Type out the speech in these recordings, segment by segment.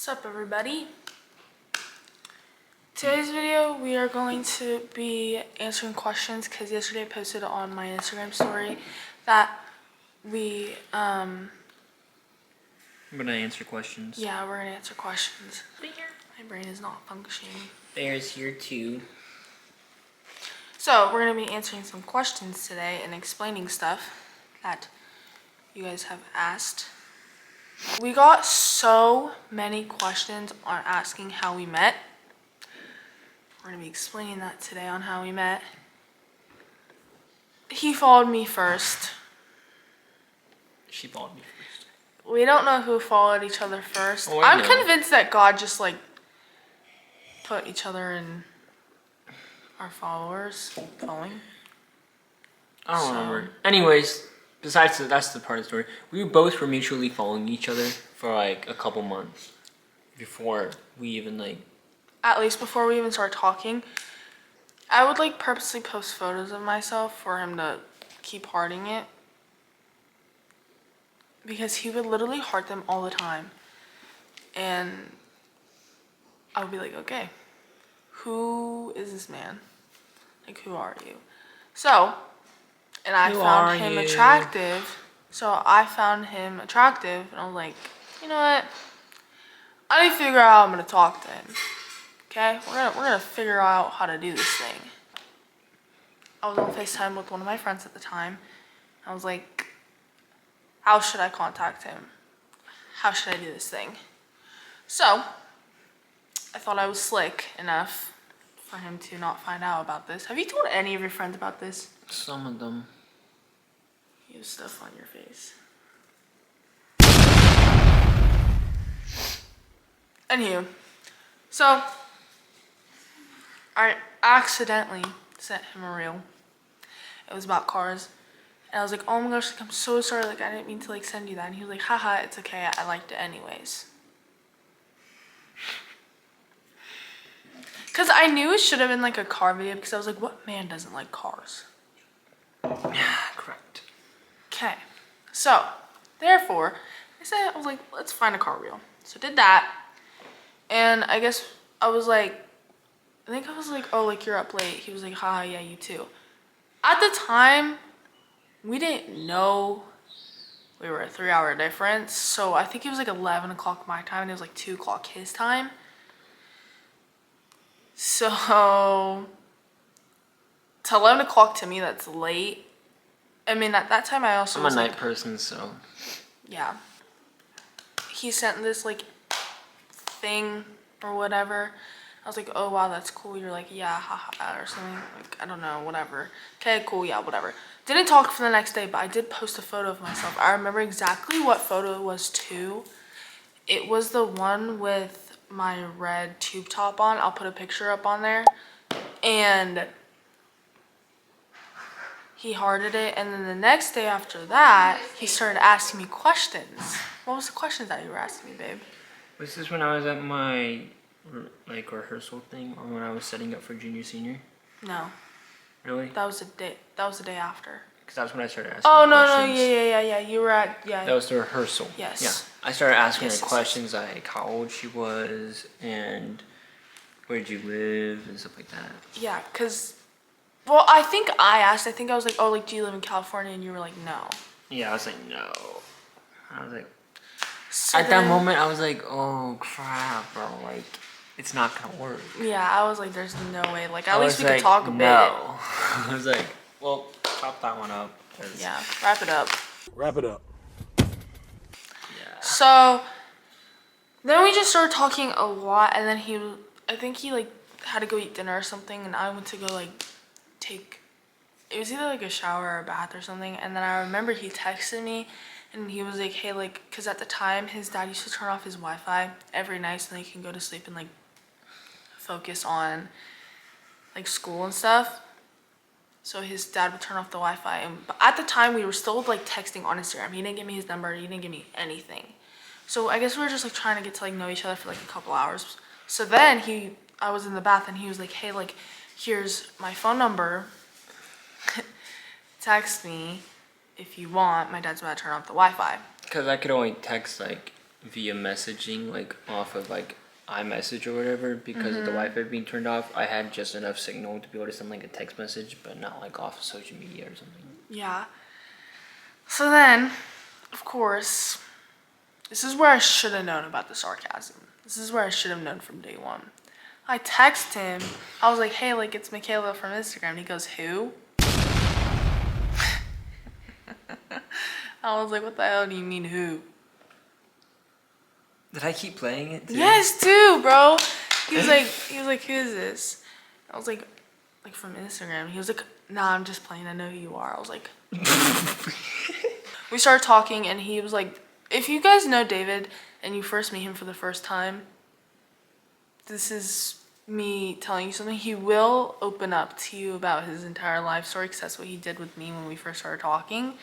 What's up, everybody? Today's video we are going to be answering questions because yesterday I posted on my Instagram story that I'm gonna answer questions. yeah, we're gonna answer questions. My brain is not functioning. Bear's here too. So we're gonna be answering some questions today and explaining stuff that you guys have asked. We got so many questions on asking how we met. We're gonna be explaining that today on how we met. He followed me first. She followed me first. We don't know who followed each other first. Oh, I I'm know. convinced that God just like put each other in our followers following. I don't remember. Anyways, besides that's the part of the story. We both were mutually following each other for like a couple months before we even At least before we even start talking, I would like purposely post photos of myself for him to keep hearting it. Because he would literally heart them all the time. And I would be like, okay, who is this man? Like, who are you? So, and I Who found are him you? attractive. So I found him attractive, and I was like, you know what? I need to figure out how I'm gonna talk to him. Okay, we're gonna figure out how to do this thing. I was on FaceTime with one of my friends at the time. I was like, how should I contact him? How should I do this thing? So, I thought I was slick enough for him to not find out about this. Have you told any of your friends about this? some of them. You have stuff on your face. Anywho, so I accidentally sent him a reel. It was about cars. And I was like, oh my gosh, like, I'm so sorry, like I didn't mean to like send you that. And he was like, haha, it's okay, I liked it anyways. Cause I knew it should have been like a car video because I was like, what man doesn't like cars? Yeah, correct. Okay, so therefore, I was like, let's find a car reel. So I did that, and I guess I was like, oh, like you're up late. He was like, haha, yeah, you too. At the time, we didn't know we were a 3-hour difference, so I think it was like 11 o'clock my time, and it was like 2 o'clock his time. So, to 11 o'clock to me, that's late. I mean, at that time, I also I'm a was night like, person, so yeah. He sent this like thing or whatever. I was like, oh wow, that's cool. You're like, yeah, haha, or something. Like, I don't know, whatever. Okay, cool, yeah, whatever. Didn't talk for the next day, but I did post a photo of myself. I remember exactly what photo it was too. It was the one with my red tube top on. I'll put a picture up on there. And he hearted it, and then the next day after that, he started asking me questions. What was the questions that you were asking me, babe? was this when I was at my like rehearsal thing, or when I was setting up for junior senior? No, Really? that was the day. That was the day after. Because that's when I started asking. Oh no, questions. yeah. You were at That was the rehearsal. Yes. Yeah. I started asking Yes, her yes, questions like how old she was and where did you live and stuff like that. Yeah, cause, well, I think I was like, oh, like, do you live in California? And you were like, no. Yeah, I was like, no. I was like, So at that moment, I was like, oh crap, bro. Like, it's not gonna work. Yeah, I was like, there's no way. Like, at I least was we could like, talk a bit. no. I was like, well, chop that one up. 'Cause- Yeah, wrap it up. Wrap it up. Yeah. So then we just started talking a lot, and then I think he like had to go eat dinner or something, and I went to go like it was either like a shower or a bath or something, and then I remember he texted me, and he was like, hey, like, cause at the time his dad used to turn off his Wi-Fi every night so they can go to sleep and like focus on like school and stuff. So his dad would turn off the Wi-Fi, but at the time we were still like texting on Instagram. He didn't give me his number. He didn't give me anything. So I guess we were just like trying to get to like know each other for like a couple hours. So then I was in the bath and he was like, hey, like, here's my phone number. Text me if you want. My dad's about to turn off the Wi-Fi. Because I could only text like via messaging, like off of like iMessage or whatever, because of the Wi-Fi being turned off. I had just enough signal to be able to send like a text message, but not like off of social media or something. Yeah. So then, of course, this is where I should have known about the sarcasm. This is where I should have known from day one. I text him. I was like, hey, like, it's Michaela from Instagram. And he goes, who? I was like, what the hell do you mean, who? Did I keep playing it too? Yes, too, bro. He was like, who is this? I was like from Instagram. He was like, nah, I'm just playing. I know who you are. I was like, we started talking, and he was like, if you guys know David and you first meet him for the first time, this is me telling you something. He will open up to you about his entire life story, because that's what he did with me when we first started talking.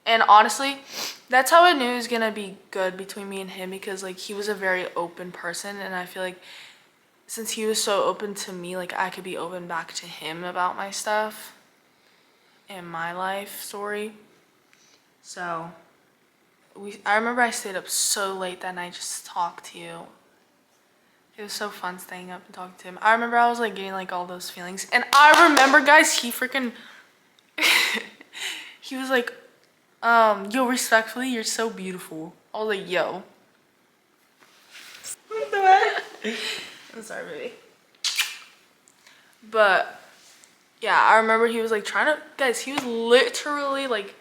And honestly, that's how I knew it was gonna be good between me and him, because like he was a very open person, and I feel like since he was so open to me, like I could be open back to him about my stuff and my life story. So I remember I stayed up so late that night just to talk to you. It was so fun staying up and talking to him. I remember I was like getting like all those feelings, and I remember, guys, he freaking he was like, yo, respectfully, you're so beautiful. I was like, yo. What the heck? I'm sorry, baby. But yeah, I remember he was like trying to, guys, he was literally like,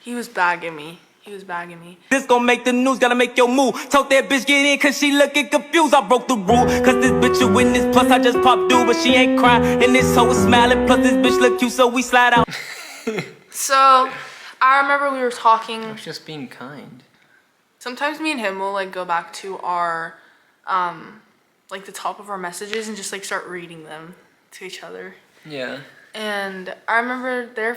he was bagging me. He was bagging me. This gon' make the news, gotta make your move. Told that bitch get in cause she looking confused. I broke the rule, cause this bitch a witness. Plus I just popped due, but she ain't crying. And this hoe is smiling, plus this bitch look cute, so we slide out. So I remember we were talking. I was just being kind. Sometimes me and him will like go back to our like the top of our messages and just like start reading them to each other. Yeah. And I remember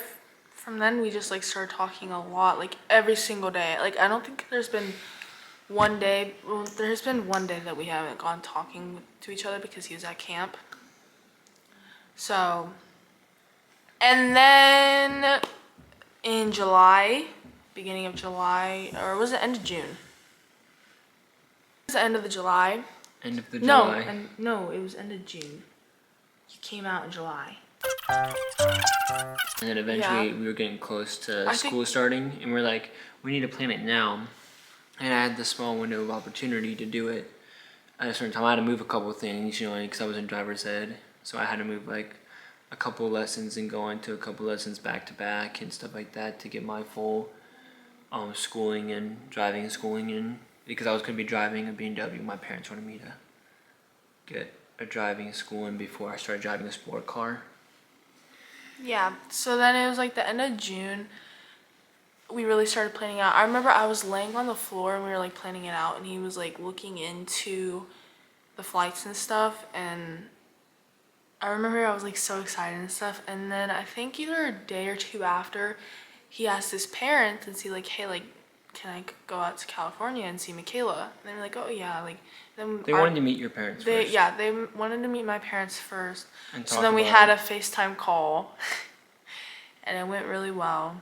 from then we just like started talking a lot, like every single day. Like I don't think there's been one day, well, there's been one day that we haven't gone talking to each other because he was at camp. So, and then in July, beginning of July, or was it end of June? It was the end of the July. End of the July. No, it was end of June. He came out in July. And then eventually Yeah. we were getting close to I school starting, and we're like, we need to plan it now. And I had the small window of opportunity to do it at a certain time. I had to move a couple of things, you know, because I was in driver's ed. So I had to move like a couple of lessons and go into a couple of lessons back to back and stuff like that to get my full schooling and driving and schooling in. Because I was going to be driving a BMW. My parents wanted me to get a driving school in before I started driving a sport car. Yeah, so then it was like the end of June. We really started planning out. I remember I was laying on the floor and we were like planning it out, and he was like looking into the flights and stuff, and I remember I was like so excited and stuff. And then I think either a day or two after, he asked his parents and see like, hey, like, can I go out to California and see Michaela? And they were like, oh yeah, like. Then They wanted to meet your parents first. Yeah, they wanted to meet my parents first. And So talk then we about had it. a FaceTime call, and it went really well.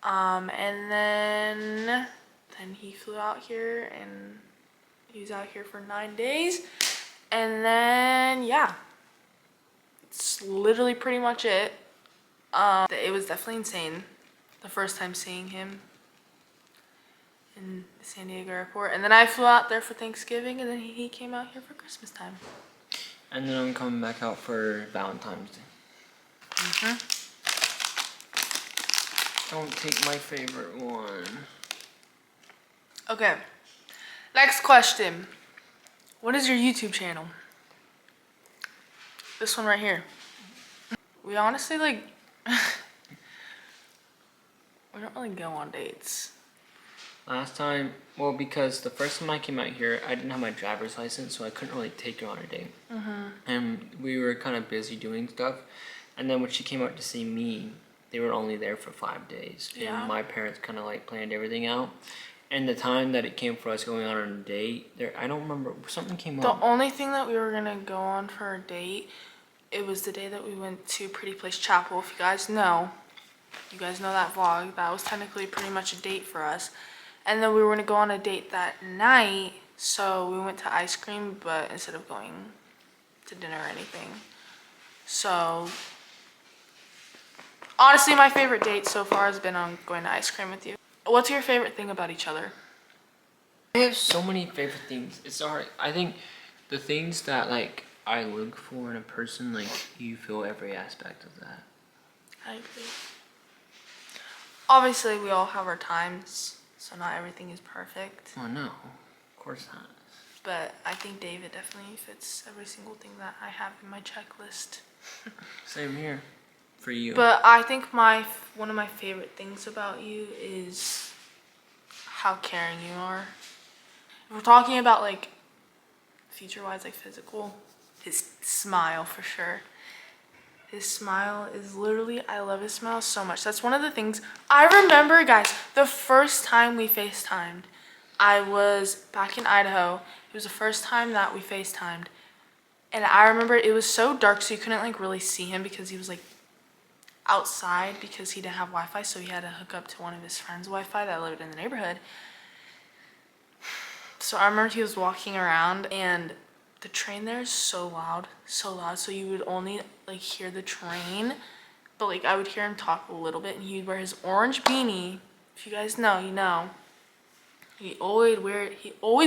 And then he flew out here, and he was out here for 9 days. And then, yeah, it's literally pretty much it. It was definitely insane the first time seeing him in the San Diego airport. And then I flew out there for Thanksgiving, and then he came out here for Christmas time. And then I'm coming back out for Valentine's Day. Don't take my favorite one. Okay, next question. What is your YouTube channel? This one right here. We honestly like, we don't really go on dates. Last time, well, because the first time I came out here, I didn't have my driver's license, so I couldn't really take her on a date. And we were kind of busy doing stuff. And then when she came out to see me, they were only there for 5 days. Yeah. And my parents kind of like planned everything out. And the time that it came for us going on a date, I don't remember, something came The up. only thing that we were gonna go on for a date, it was the day that we went to Pretty Place Chapel. If you guys know that vlog, that was technically pretty much a date for us. And then we were gonna go on a date that night, so we went to ice cream, but instead of going to dinner or anything. So honestly, my favorite date so far has been on going to ice cream with you. What's your favorite thing about each other? I have so many favorite things. It's hard. I think the things that like I look for in a person, like you feel every aspect of that. I agree. Obviously, we all have our times, so not everything is perfect. Oh no, of course not. But I think David definitely fits every single thing that I have in my checklist. Same here, for you. But I think one of my favorite things about you is how caring you are. If we're talking about like future-wise, like physical, his smile for sure. His smile is literally, I love his smile so much. That's one of the things I remember, guys. The first time we FaceTimed, I was back in Idaho. It was the first time that we FaceTimed. And I remember it was so dark, so you couldn't like really see him because he was like outside because he didn't have Wi-Fi, so he had to hook up to one of his friends' Wi-Fi that lived in the neighborhood. So I remember he was walking around and the train there is so loud, so you would only like hear the train, but like I would hear him talk a little bit, and he'd wear his orange beanie. If you guys know, you know. He always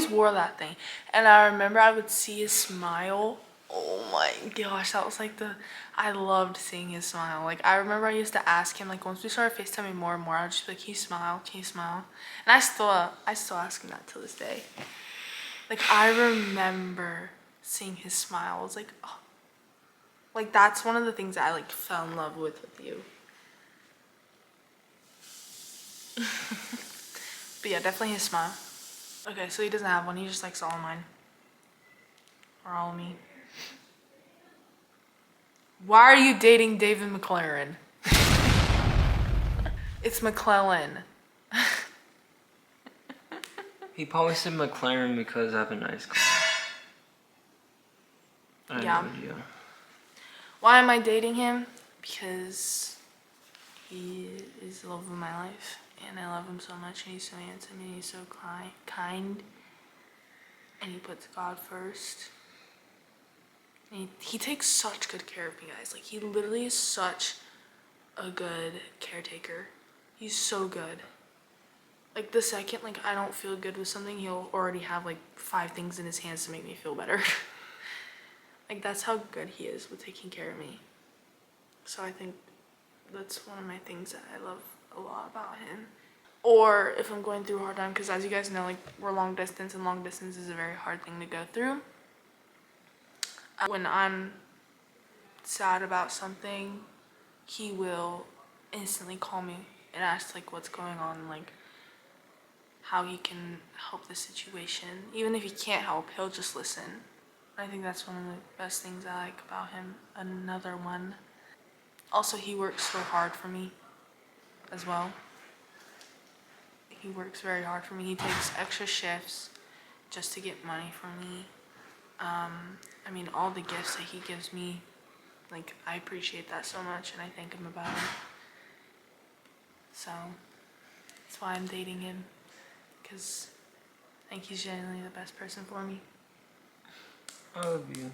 wore that thing. And I remember I would see his smile. Oh my gosh, that was like I loved seeing his smile. Like I remember I used to ask him, like once we started FaceTiming more and more, I would just be like, can you smile? Can you smile? And I still ask him that to this day. Like I remember seeing his smile. I was like, oh. Like that's one of the things that I like fell in love with you. But yeah, definitely his smile. Okay, so he doesn't have one. He just likes all of mine. Or all of me. Why are you dating David McLaren? It's McClellan. He probably said McLaren because I have a nice car. I have Yeah. no idea. Why am I dating him? Because he is the love of my life. And I love him so much. And he's so handsome. And he's so kind. And he puts God first. And he takes such good care of me, guys. Like, he literally is such a good caretaker. He's so good. Like, the second, like, I don't feel good with something, he'll already have, like, 5 things in his hands to make me feel better. Like, that's how good he is with taking care of me. So I think that's one of my things that I love a lot about him. Or if I'm going through a hard time, because as you guys know, like, we're long distance, and long distance is a very hard thing to go through. When I'm sad about something, he will instantly call me and ask, like, what's going on, like, how he can help the situation. Even if he can't help, he'll just listen. I think that's one of the best things I like about him. Another one. Also, he works so hard for me as well. He works very hard for me. He takes extra shifts just to get money for me. I mean, all the gifts that he gives me, like, I appreciate that so much, and I thank him about it. So, that's why I'm dating him, because I think he's genuinely the best person for me. I love you.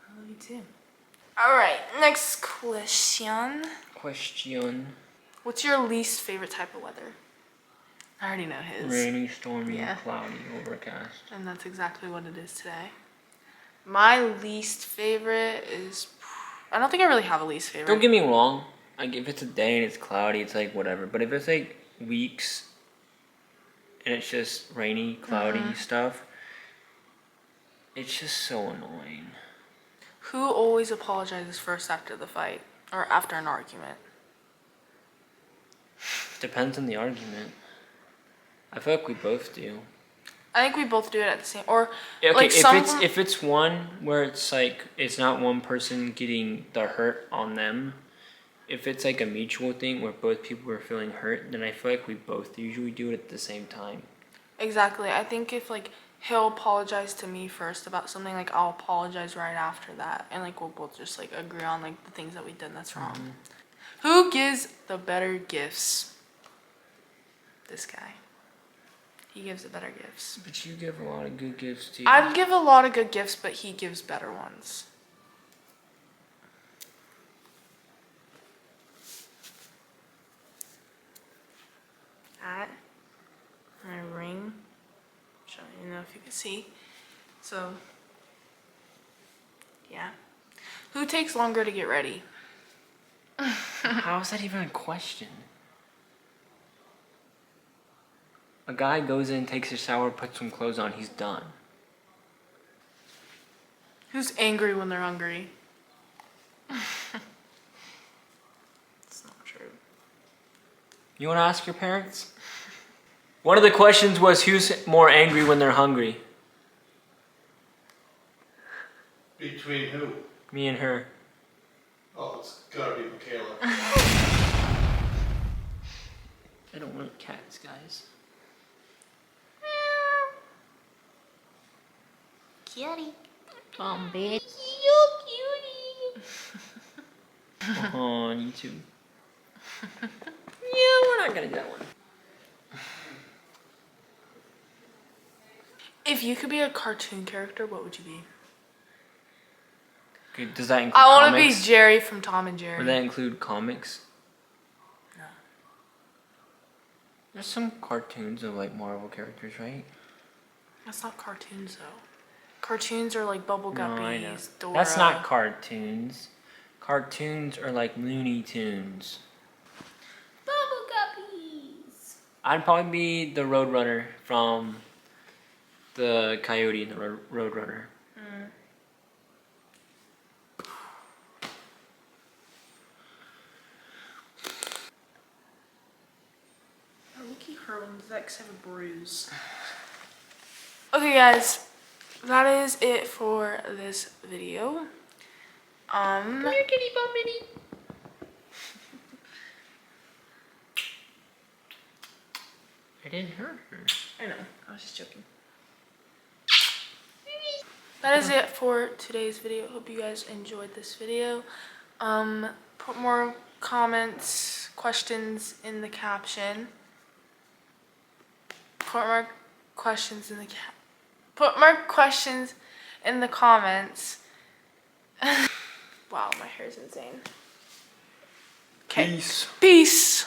I love you too. Alright, next question. What's your least favorite type of weather? I already know his. Rainy, stormy, Yeah. cloudy, overcast. And that's exactly what it is today. My least favorite is... I don't think I really have a least favorite. Don't get me wrong. Like, if it's a day and it's cloudy, it's like whatever. But if it's like weeks and it's just rainy, cloudy stuff, it's just so annoying. Who always apologizes first after the fight? Or after an argument? Depends on the argument. I feel like we both do. I think we both do it at the same... Or, Okay, like, some... if it's one where it's like it's not one person getting the hurt on them, if it's like a mutual thing where both people are feeling hurt, then I feel like we both usually do it at the same time. Exactly. I think if, like, he'll apologize to me first about something, like, I'll apologize right after that. And, like, we'll both just, like, agree on, like, the things that we did that's wrong. Who gives the better gifts? This guy. He gives better gifts. But you give a lot of good gifts too. I give a lot of good gifts, but he gives better ones. That, my ring. I don't know if you can see. So, yeah. Who takes longer to get ready? How is that even a question? A guy goes in, takes a shower, puts some clothes on, he's done. Who's angry when they're hungry? It's not true. You want to ask your parents? One of the questions was who's more angry when they're hungry? Between who? Me and her. Oh, it's gotta be Michaela. I don't want cats, guys. Cutie. Come, bitch. Oh, you too. Yeah, we're not gonna do that one. If you could be a cartoon character, what would you be? Okay, does that include I want to be comics? Jerry from Tom and Jerry. Would that include comics? No. There's some cartoons of like Marvel characters, right? That's not cartoons though. Cartoons are like Bubble No, I know. Guppies, Dora. That's not cartoons. Cartoons are like Looney Tunes. Bubble guppies. I'd probably be the Roadrunner from the Coyote and the Roadrunner. Ricky Herman's ex have a bruise. Okay, guys, that is it for this video. Kitty bummity. I didn't hurt her. I know, I was just joking. That is it for today's video. Hope you guys enjoyed this video. Put more comments, questions in the caption. Put more questions in the Put more questions in the comments. Wow, my hair's insane. Okay. Peace. Peace.